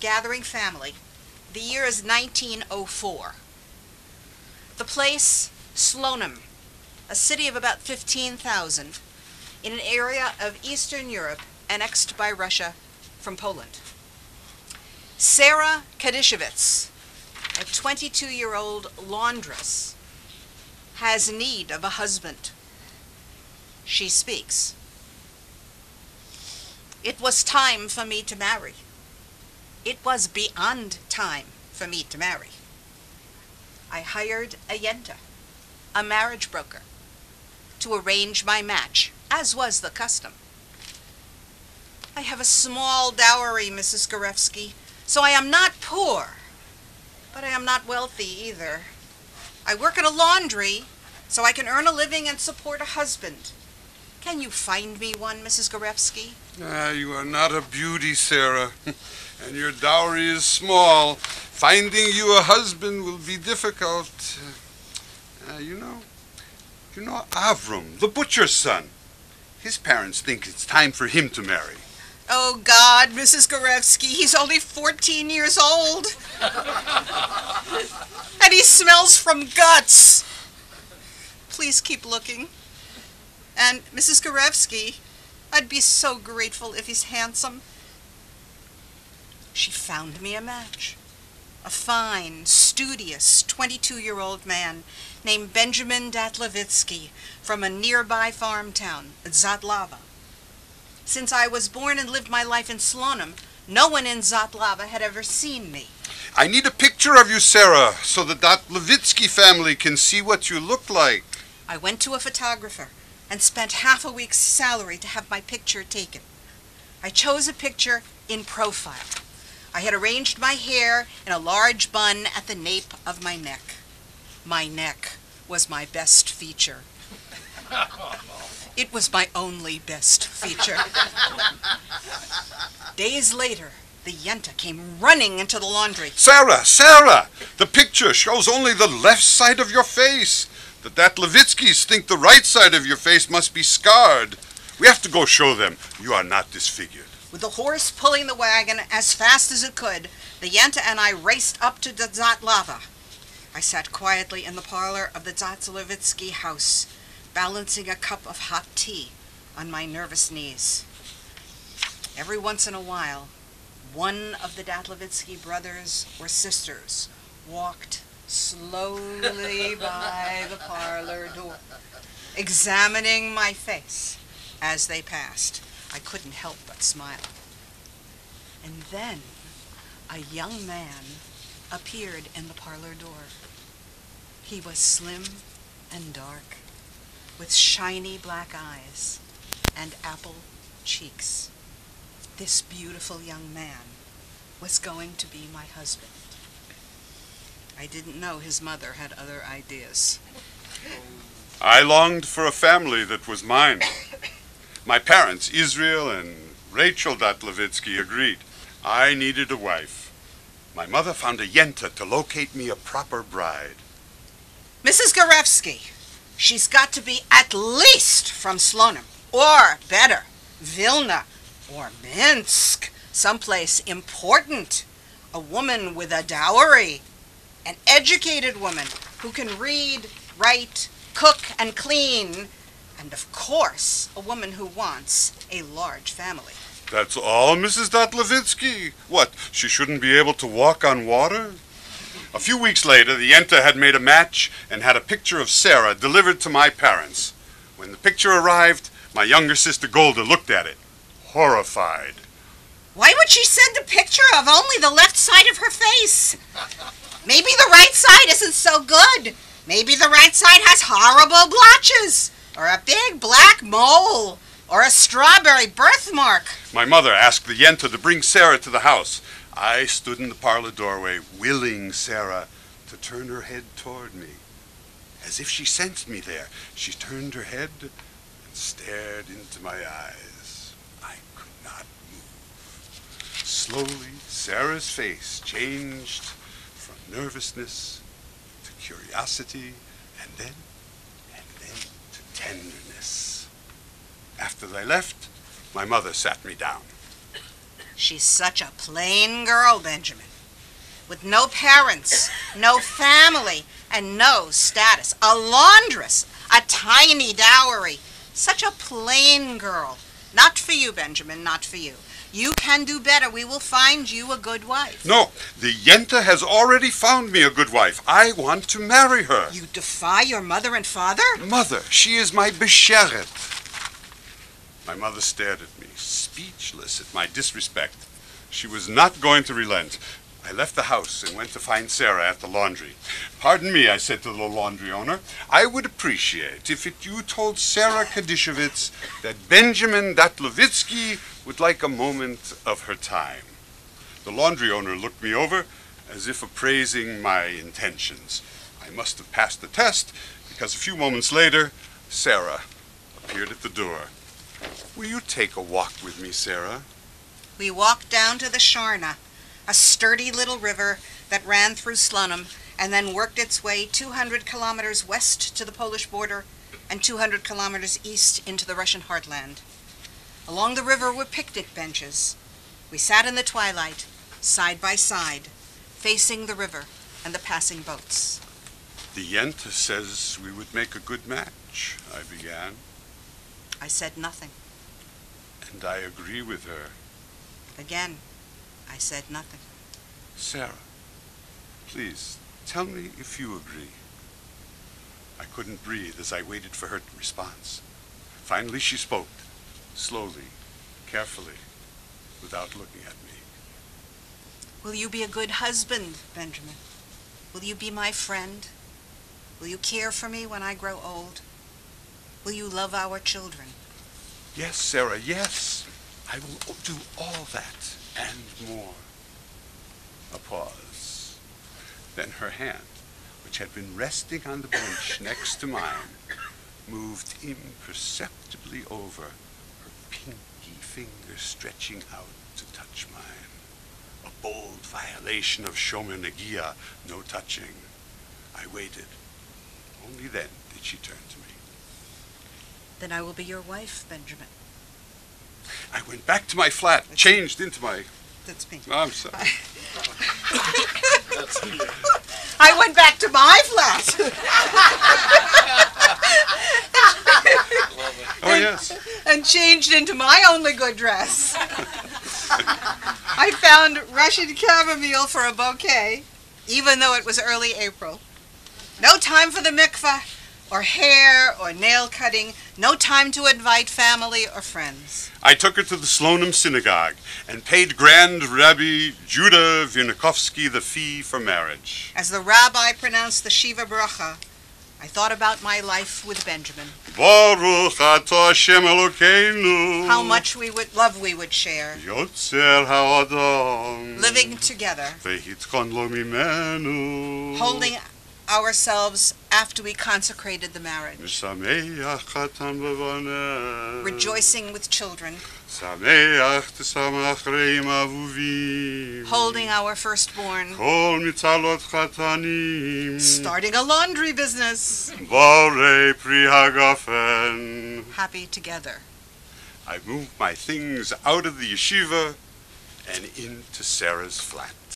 gathering family. The year is 1904. The place, Slonim, a city of about 15,000, in an area of Eastern Europe annexed by Russia from Poland. Sarah Kadishevitz, a 22-year-old laundress, has need of a husband. She speaks. It was time for me to marry. It was beyond time for me to marry. I hired a Yenta, a marriage broker, to arrange my match, as was the custom. I have a small dowry, Mrs. Gorevsky, so I am not poor, but I am not wealthy either. I work in a laundry, so I can earn a living and support a husband. Can you find me one, Mrs. Gorevsky? You are not a beauty, Sarah, and your dowry is small. Finding you a husband will be difficult. You know Avram, the butcher's son. His parents think it's time for him to marry. Oh, God, Mrs. Gorevsky, he's only 14 years old. And he smells from guts. Please keep looking. And, Mrs. Gorevsky, I'd be so grateful if he's handsome. She found me a match. A fine, studious 22-year-old man named Benjamin Datlevitsky from a nearby farm town, Zatlava. Since I was born and lived my life in Slonim, no one in Zatlava had ever seen me. I need a picture of you, Sarah, so the Datlevitsky family can see what you look like. I went to a photographer and spent half a week's salary to have my picture taken. I chose a picture in profile. I had arranged my hair in a large bun at the nape of my neck. My neck was my best feature. It was my only best feature. Days later, the Yenta came running into the laundry. Sarah! The picture shows only the left side of your face. The Datlevitskys think the right side of your face must be scarred. We have to go show them you are not disfigured. With the horse pulling the wagon as fast as it could, the Yenta and I raced up to the Zatlava. I sat quietly in the parlor of the Datlevitsky house, balancing a cup of hot tea on my nervous knees. Every once in a while, one of the Datlevitsky brothers or sisters walked slowly by the parlor door, examining my face as they passed. I couldn't help but smile. And then a young man appeared in the parlor door. He was slim and dark, with shiny black eyes and apple cheeks. This beautiful young man was going to be my husband. I didn't know his mother had other ideas. I longed for a family that was mine. My parents, Israel and Rachel Datlevitsky, agreed. I needed a wife. My mother found a Yenta to locate me a proper bride. Mrs. Gorevsky, she's got to be at least from Slonim, or better, Vilna, or Minsk, someplace important. A woman with a dowry, an educated woman who can read, write, cook, and clean, and of course, a woman who wants a large family. That's all, Mrs. Datlevitsky? What, she shouldn't be able to walk on water? A few weeks later, the Yenta had made a match and had a picture of Sarah delivered to my parents. When the picture arrived, my younger sister Golda looked at it, horrified. Why would she send a picture of only the left side of her face? Maybe the right side isn't so good. Maybe the right side has horrible blotches, or a big black mole, or a strawberry birthmark. My mother asked the Yenta to bring Sarah to the house. I stood in the parlor doorway, willing Sarah to turn her head toward me. As if she sensed me there, she turned her head and stared into my eyes. I could not move. Slowly, Sarah's face changed from nervousness to curiosity, and then to tenderness. After they left, my mother sat me down. She's such a plain girl, Benjamin. With no parents, no family, and no status. A laundress, a tiny dowry. Such a plain girl. Not for you, Benjamin, not for you. You can do better. We will find you a good wife. No, the Yenta has already found me a good wife. I want to marry her. You defy your mother and father? Mother, she is my besheret. My mother stared at me, speechless at my disrespect. She was not going to relent. I left the house and went to find Sarah at the laundry. Pardon me, I said to the laundry owner. I would appreciate if you told Sarah Kadishevitz that Benjamin Datlevitsky would like a moment of her time. The laundry owner looked me over as if appraising my intentions. I must have passed the test because a few moments later, Sarah appeared at the door. Will you take a walk with me, Sarah? We walked down to the Sharna, a sturdy little river that ran through Slunum and then worked its way 200 kilometers west to the Polish border and 200 kilometers east into the Russian heartland. Along the river were picnic benches. We sat in the twilight, side by side, facing the river and the passing boats. The Yenta says we would make a good match, I began. I said nothing. And I agree with her. Again, I said nothing. Sarah, please, tell me if you agree. I couldn't breathe as I waited for her response. Finally she spoke, slowly, carefully, without looking at me. Will you be a good husband, Benjamin? Will you be my friend? Will you care for me when I grow old? Will you love our children? Yes, Sarah, yes. I will do all that and more. A pause. Then her hand, which had been resting on the bench next to mine, moved imperceptibly over, her pinky finger stretching out to touch mine. A bold violation of Shomer Negia, no touching. I waited. Only then did she turn to me. Then I will be your wife, Benjamin. I went back to my flat, changed into my... That's me. I'm sorry. I went back to my flat. Oh, yes. And changed into my only good dress. I found Russian chamomile for a bouquet, even though it was early April. No time for the mikveh, or hair, or nail cutting. No time to invite family or friends. I took her to the Slonim synagogue and paid Grand Rabbi Judah Vinokovsky the fee for marriage. As the rabbi pronounced the Shiva Bracha, I thought about my life with Benjamin. Baruch atah Hashem Elokeinu. How much love we would share. Yotzer ha'adam. Living together. Vehitkon lo mimenu. Holding ourselves after we consecrated the marriage. Mesameach chatan b'baneh. Rejoicing with children. Sameach tsamach reim avuvim. Holding our firstborn. Kol mitzalot chatanim. Starting a laundry business. Borei pri hagafen. Happy together. I moved my things out of the yeshiva and into Sarah's flat.